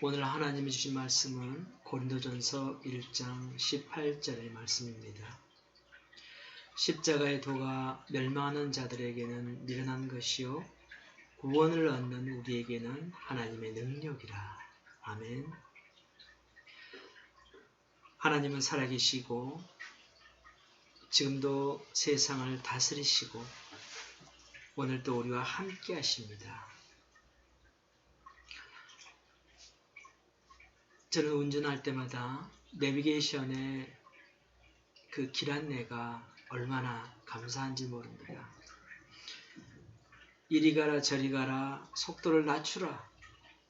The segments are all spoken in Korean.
오늘 하나님이 주신 말씀은 고린도전서 1장 18절의 말씀입니다. 십자가의 도가 멸망하는 자들에게는 미련한 것이요 구원을 얻는 우리에게는 하나님의 능력이라. 아멘. 하나님은 살아계시고 지금도 세상을 다스리시고 오늘도 우리와 함께 하십니다. 저는 운전할 때마다 내비게이션의 그 길 안내가 얼마나 감사한지 모릅니다. 이리 가라 저리 가라, 속도를 낮추라,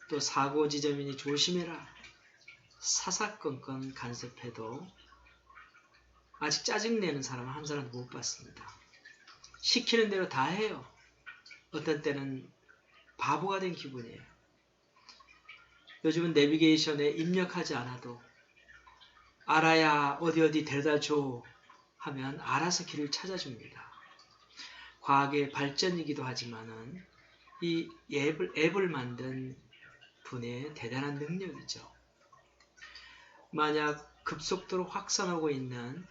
또 사고 지점이니 조심해라, 사사건건 간섭해도 아직 짜증내는 사람은 한 사람도 못 봤습니다. 시키는 대로 다 해요. 어떤 때는 바보가 된 기분이에요. 요즘은 내비게이션에 입력하지 않아도 알아야 어디 데려다 줘 하면 알아서 길을 찾아줍니다. 과학의 발전이기도 하지만은 이 앱을 만든 분의 대단한 능력이죠. 만약 급속도로 확산하고 있는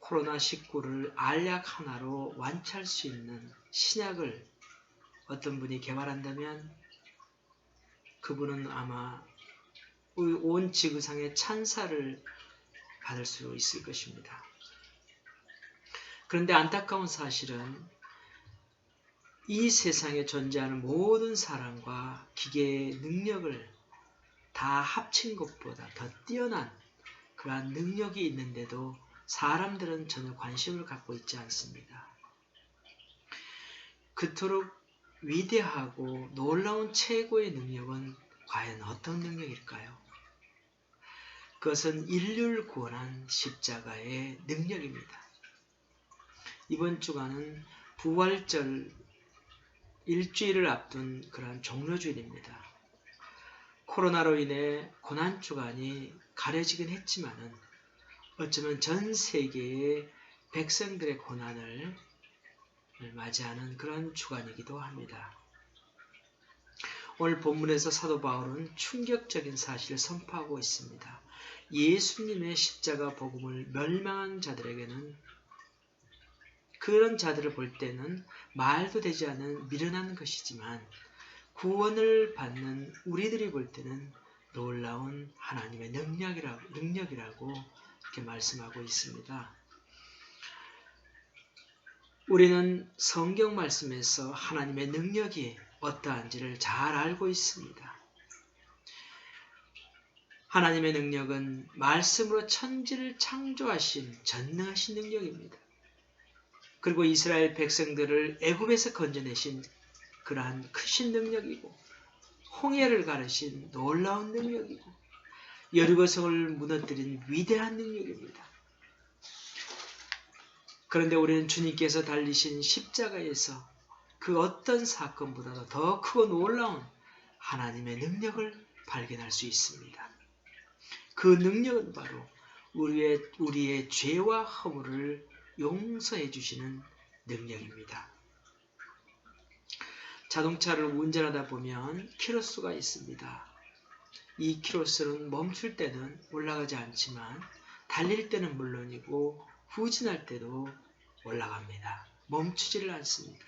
코로나19를 알약 하나로 완치할 수 있는 신약을 어떤 분이 개발한다면 그분은 아마 온 지구상의 찬사를 받을 수 있을 것입니다. 그런데 안타까운 사실은 이 세상에 존재하는 모든 사람과 기계의 능력을 다 합친 것보다 더 뛰어난 그러한 능력이 있는데도 사람들은 전혀 관심을 갖고 있지 않습니다. 그토록 위대하고 놀라운 최고의 능력은 과연 어떤 능력일까요? 그것은 인류를 구원한 십자가의 능력입니다. 이번 주간은 부활절 일주일을 앞둔 그러한 종료주일입니다. 코로나로 인해 고난주간이 가려지긴 했지만은 어쩌면 전 세계의 백성들의 고난을 맞이하는 그런 주간이기도 합니다. 오늘 본문에서 사도 바울은 충격적인 사실을 선포하고 있습니다. 예수님의 십자가 복음을 멸망한 자들에게는 그런 자들을 볼 때는 말도 되지 않는 미련한 것이지만 구원을 받는 우리들이 볼 때는 놀라운 하나님의 능력이라고 이렇게 말씀하고 있습니다. 우리는 성경 말씀에서 하나님의 능력이 어떠한지를 잘 알고 있습니다. 하나님의 능력은 말씀으로 천지를 창조하신 전능하신 능력입니다. 그리고 이스라엘 백성들을 애굽에서 건져내신 그러한 크신 능력이고 홍해를 가르신 놀라운 능력이고 여리고성을 무너뜨린 위대한 능력입니다. 그런데 우리는 주님께서 달리신 십자가에서 그 어떤 사건보다도 더 크고 놀라운 하나님의 능력을 발견할 수 있습니다. 그 능력은 바로 우리의 죄와 허물을 용서해 주시는 능력입니다. 자동차를 운전하다 보면 키로수가 있습니다. 이 키로수는 멈출 때는 올라가지 않지만 달릴 때는 물론이고 후진할 때도 올라갑니다. 멈추지를 않습니다.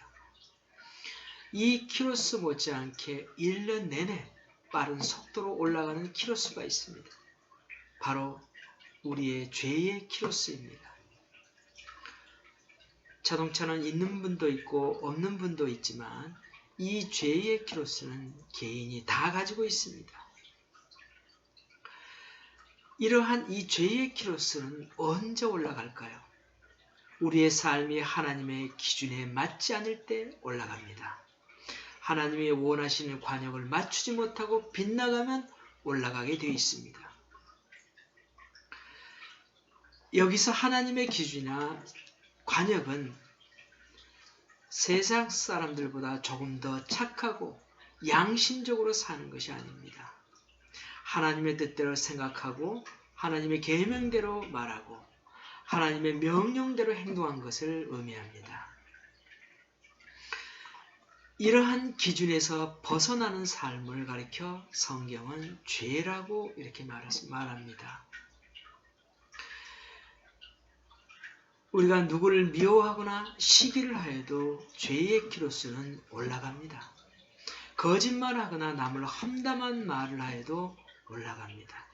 이 키로수 못지않게 1년 내내 빠른 속도로 올라가는 키로수가 있습니다. 바로 우리의 죄의 키로수입니다. 자동차는 있는 분도 있고 없는 분도 있지만 이 죄의 키로수는 개인이 다 가지고 있습니다. 이러한 이 죄의 키로수는 언제 올라갈까요? 우리의 삶이 하나님의 기준에 맞지 않을 때 올라갑니다. 하나님이 원하시는 관역을 맞추지 못하고 빗나가면 올라가게 되어 있습니다. 여기서 하나님의 기준이나 관역은 세상 사람들보다 조금 더 착하고 양심적으로 사는 것이 아닙니다. 하나님의 뜻대로 생각하고 하나님의 계명대로 말하고 하나님의 명령대로 행동한 것을 의미합니다. 이러한 기준에서 벗어나는 삶을 가리켜 성경은 죄라고 이렇게 말합니다. 우리가 누구를 미워하거나 시기를 하여도 죄의 키로수는 올라갑니다. 거짓말하거나 남을 험담한 말을 하여도 올라갑니다.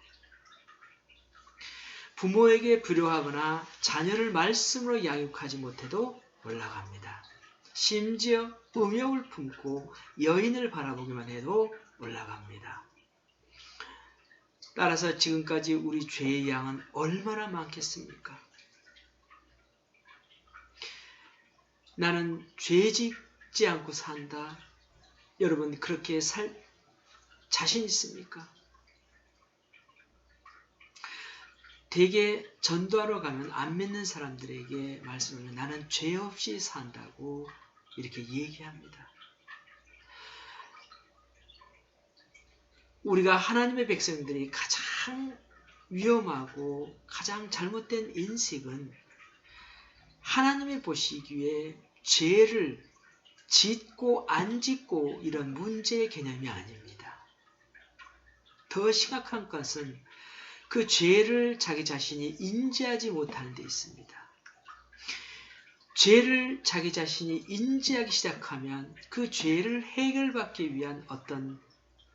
부모에게 불효하거나 자녀를 말씀으로 양육하지 못해도 올라갑니다. 심지어 음욕을 품고 여인을 바라보기만 해도 올라갑니다. 따라서 지금까지 우리 죄의 양은 얼마나 많겠습니까? 나는 죄 짓지 않고 산다. 여러분 그렇게 살 자신 있습니까? 대개 전도하러 가면 안 믿는 사람들에게 말씀하면 나는 죄 없이 산다고 이렇게 얘기합니다. 우리가 하나님의 백성들이 가장 위험하고 가장 잘못된 인식은 하나님이 보시기에 죄를 짓고 안 짓고 이런 문제의 개념이 아닙니다. 더 심각한 것은 그 죄를 자기 자신이 인지하지 못하는 데 있습니다. 죄를 자기 자신이 인지하기 시작하면 그 죄를 해결받기 위한 어떤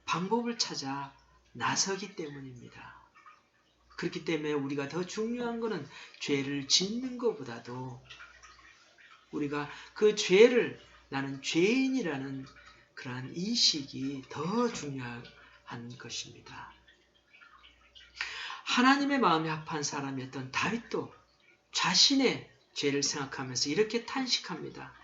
방법을 찾아 나서기 때문입니다. 그렇기 때문에 우리가 더 중요한 것은 죄를 짓는 것보다도 우리가 그 죄를 나는 죄인이라는 그러한 인식이 더 중요한 것입니다. 하나님의 마음에 합한 사람이었던 다윗도 자신의 죄를 생각하면서 이렇게 탄식합니다.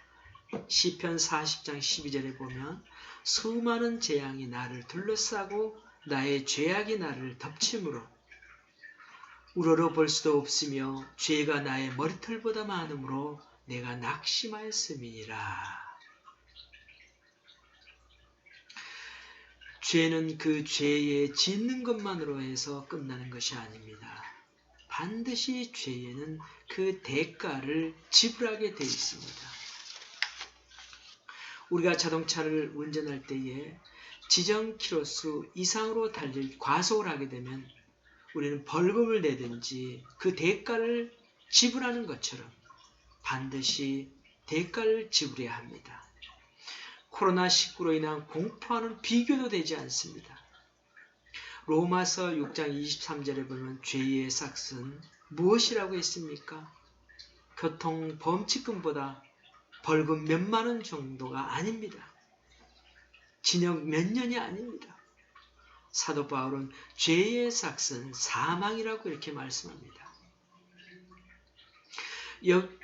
시편 40장 12절에 보면 수많은 재앙이 나를 둘러싸고 나의 죄악이 나를 덮치므로 우러러 볼 수도 없으며 죄가 나의 머리털보다 많으므로 내가 낙심하였음이니라. 죄는 그 죄에 짓는 것만으로 해서 끝나는 것이 아닙니다. 반드시 죄에는 그 대가를 지불하게 되어 있습니다. 우리가 자동차를 운전할 때에 지정 키로수 이상으로 달릴 과속을 하게 되면 우리는 벌금을 내든지 그 대가를 지불하는 것처럼 반드시 대가를 지불해야 합니다. 코로나19로 인한 공포와는 비교도 되지 않습니다. 로마서 6장 23절에 보면 죄의 삭은 무엇이라고 했습니까? 교통 범칙금보다 벌금 몇만 원 정도가 아닙니다. 징역 몇 년이 아닙니다. 사도 바울은 죄의 삭은 사망이라고 이렇게 말씀합니다.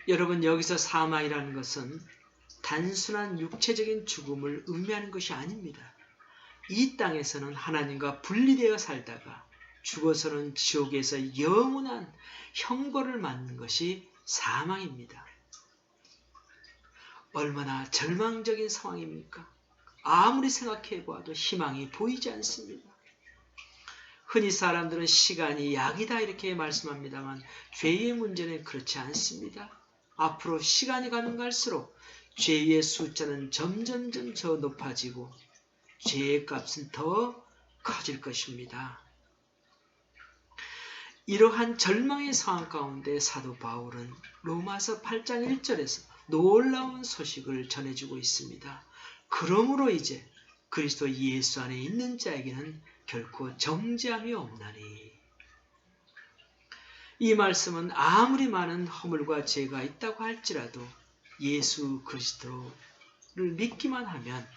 여러분 여기서 사망이라는 것은 단순한 육체적인 죽음을 의미하는 것이 아닙니다. 이 땅에서는 하나님과 분리되어 살다가 죽어서는 지옥에서 영원한 형벌을 맞는 것이 사망입니다. 얼마나 절망적인 상황입니까? 아무리 생각해 보아도 희망이 보이지 않습니다. 흔히 사람들은 시간이 약이다 이렇게 말씀합니다만 죄의 문제는 그렇지 않습니다. 앞으로 시간이 가면 갈수록 죄의 숫자는 점점점 더 높아지고 죄의 값은 더 커질 것입니다. 이러한 절망의 상황 가운데 사도 바울은 로마서 8장 1절에서 놀라운 소식을 전해주고 있습니다. 그러므로 이제 그리스도 예수 안에 있는 자에게는 결코 정죄함이 없나니. 이 말씀은 아무리 많은 허물과 죄가 있다고 할지라도 예수 그리스도를 믿기만 하면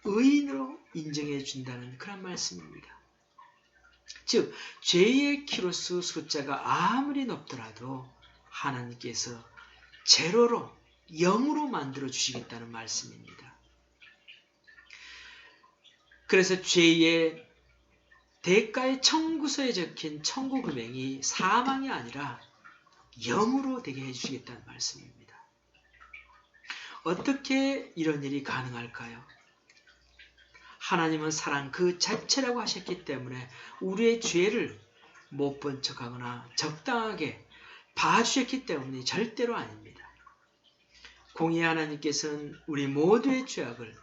의인으로 인정해 준다는 그런 말씀입니다. 즉 죄의 키로수 숫자가 아무리 높더라도 하나님께서 제로로 0으로 만들어 주시겠다는 말씀입니다. 그래서 죄의 대가의 청구서에 적힌 청구 금액이 사망이 아니라 0으로 되게 해주시겠다는 말씀입니다. 어떻게 이런 일이 가능할까요? 하나님은 사랑 그 자체라고 하셨기 때문에 우리의 죄를 못 본 척하거나 적당하게 봐주셨기 때문에 절대로 아닙니다. 공의의 하나님께서는 우리 모두의 죄악을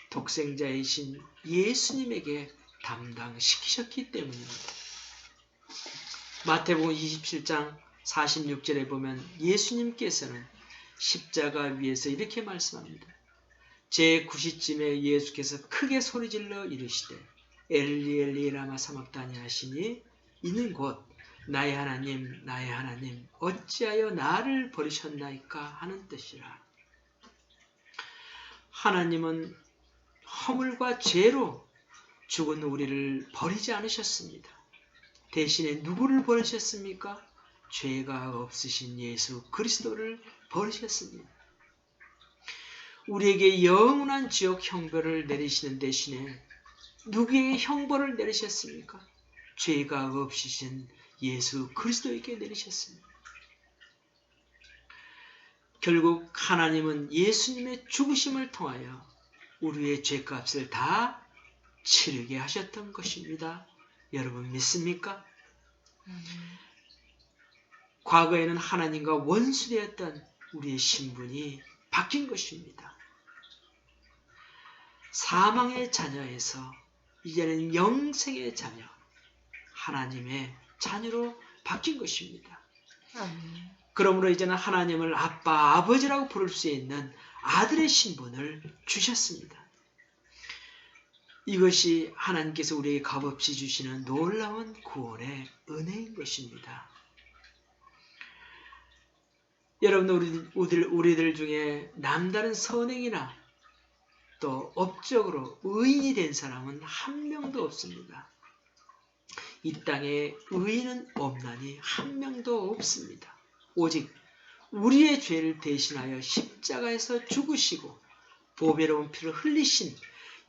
독생자이신 예수님에게 담당시키셨기 때문입니다. 마태복음 27장 46절에 보면 예수님께서는 십자가 위에서 이렇게 말씀합니다. 제9시쯤에 예수께서 크게 소리질러 이르시되 엘리 엘리 라마 사막다니 하시니 이는 곧 나의 하나님 나의 하나님 어찌하여 나를 버리셨나이까 하는 뜻이라. 하나님은 허물과 죄로 죽은 우리를 버리지 않으셨습니다. 대신에 누구를 버리셨습니까? 죄가 없으신 예수 그리스도를 버리셨습니다. 우리에게 영원한 지옥 형벌을 내리시는 대신에 누구에게 형벌을 내리셨습니까? 죄가 없으신 예수 그리스도에게 내리셨습니다. 결국 하나님은 예수님의 죽으심을 통하여 우리의 죄값을 다 치르게 하셨던 것입니다. 여러분 믿습니까? 과거에는 하나님과 원수되었던 우리의 신분이 바뀐 것입니다. 사망의 자녀에서 이제는 영생의 자녀, 하나님의 자녀로 바뀐 것입니다. 그러므로 이제는 하나님을 아빠, 아버지라고 부를 수 있는 아들의 신분을 주셨습니다. 이것이 하나님께서 우리에게 값없이 주시는 놀라운 구원의 은혜인 것입니다. 여러분, 우리들 중에 남다른 선행이나 또 업적으로 의인이 된 사람은 한 명도 없습니다. 이 땅에 의인은 없나니 한 명도 없습니다. 오직 우리의 죄를 대신하여 십자가에서 죽으시고 보배로운 피를 흘리신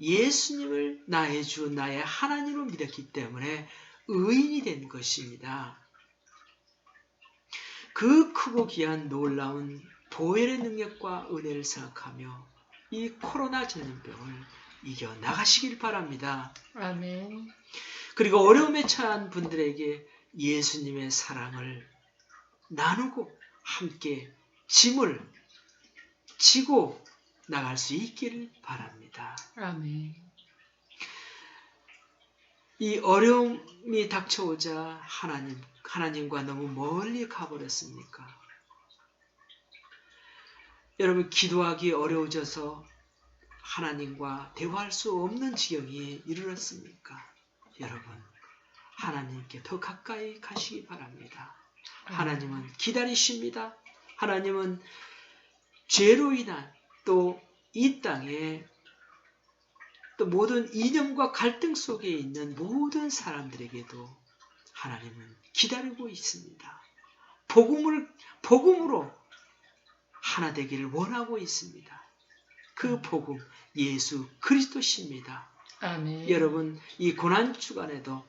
예수님을 나의 주 나의 하나님으로 믿었기 때문에 의인이 된 것입니다. 그 크고 귀한 놀라운 보혈의 능력과 은혜를 생각하며 이 코로나 전염병을 이겨나가시길 바랍니다. 아멘. 그리고 어려움에 처한 분들에게 예수님의 사랑을 나누고 함께 짐을 지고 나갈 수 있기를 바랍니다. 아멘. 이 어려움이 닥쳐오자 하나님과 너무 멀리 가버렸습니까? 여러분 기도하기 어려워져서 하나님과 대화할 수 없는 지경이 이르렀습니까? 여러분 하나님께 더 가까이 가시기 바랍니다. 하나님은 기다리십니다. 하나님은 죄로 인한 또 이 땅에 또 모든 이념과 갈등 속에 있는 모든 사람들에게도 하나님은 기다리고 있습니다. 복음으로 하나 되기를 원하고 있습니다. 그 복음 예수 그리스도십니다. 아멘. 여러분 이 고난 주간에도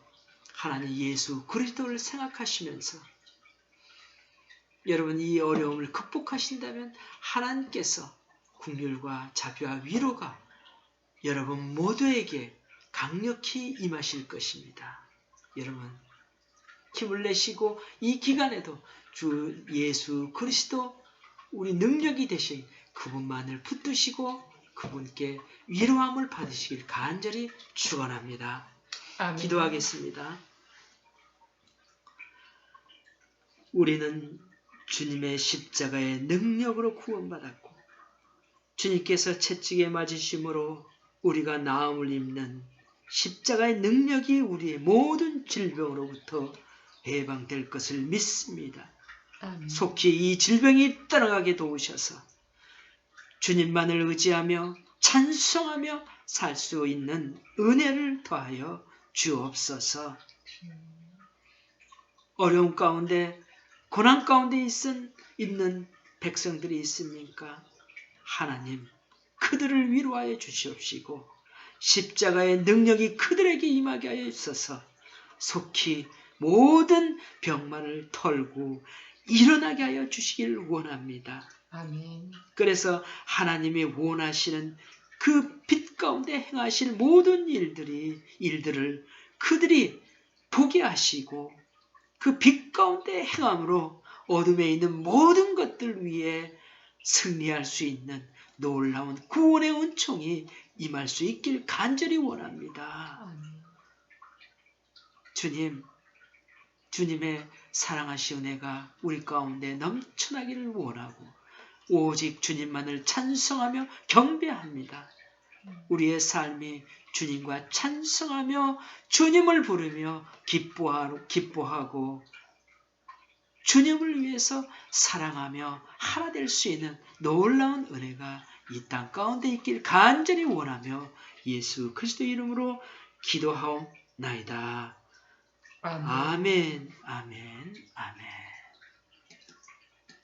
하나님 예수 그리스도를 생각하시면서 여러분 이 어려움을 극복하신다면 하나님께서 긍휼과 자비와 위로가 여러분 모두에게 강력히 임하실 것입니다. 여러분 힘을 내시고 이 기간에도 주 예수 그리스도 우리 능력이 되신 그분만을 붙드시고 그분께 위로함을 받으시길 간절히 축원합니다. 아멘. 기도하겠습니다. 우리는 주님의 십자가의 능력으로 구원받았고 주님께서 채찍에 맞으심으로 우리가 나음을 입는 십자가의 능력이 우리의 모든 질병으로부터 해방될 것을 믿습니다. 아멘. 속히 이 질병이 떠나가게 도우셔서 주님만을 의지하며 찬송하며 살 수 있는 은혜를 더하여 주옵소서. 어려움 가운데 고난 가운데 있는 백성들이 있습니까? 하나님 그들을 위로하여 주시옵시고 십자가의 능력이 그들에게 임하게 하여 주셔서 속히 모든 병만을 털고 일어나게 하여 주시길 원합니다. 아멘. 그래서 하나님이 원하시는 그 빛 가운데 행하실 모든 일들을 그들이 보게 하시고 그 빛 가운데 행함으로 어둠에 있는 모든 것들 위에 승리할 수 있는 놀라운 구원의 은총이 임할 수 있길 간절히 원합니다. 아멘. 주님, 주님의 사랑하시 은혜가 우리 가운데 넘쳐나기를 원하고 오직 주님만을 찬송하며 경배합니다. 우리의 삶이 주님과 찬송하며 주님을 부르며 기뻐하고 주님을 위해서 사랑하며 하나 될 수 있는 놀라운 은혜가 이 땅 가운데 있길 간절히 원하며 예수 그리스도 이름으로 기도하옵나이다. 아멘. 아멘, 아멘, 아멘.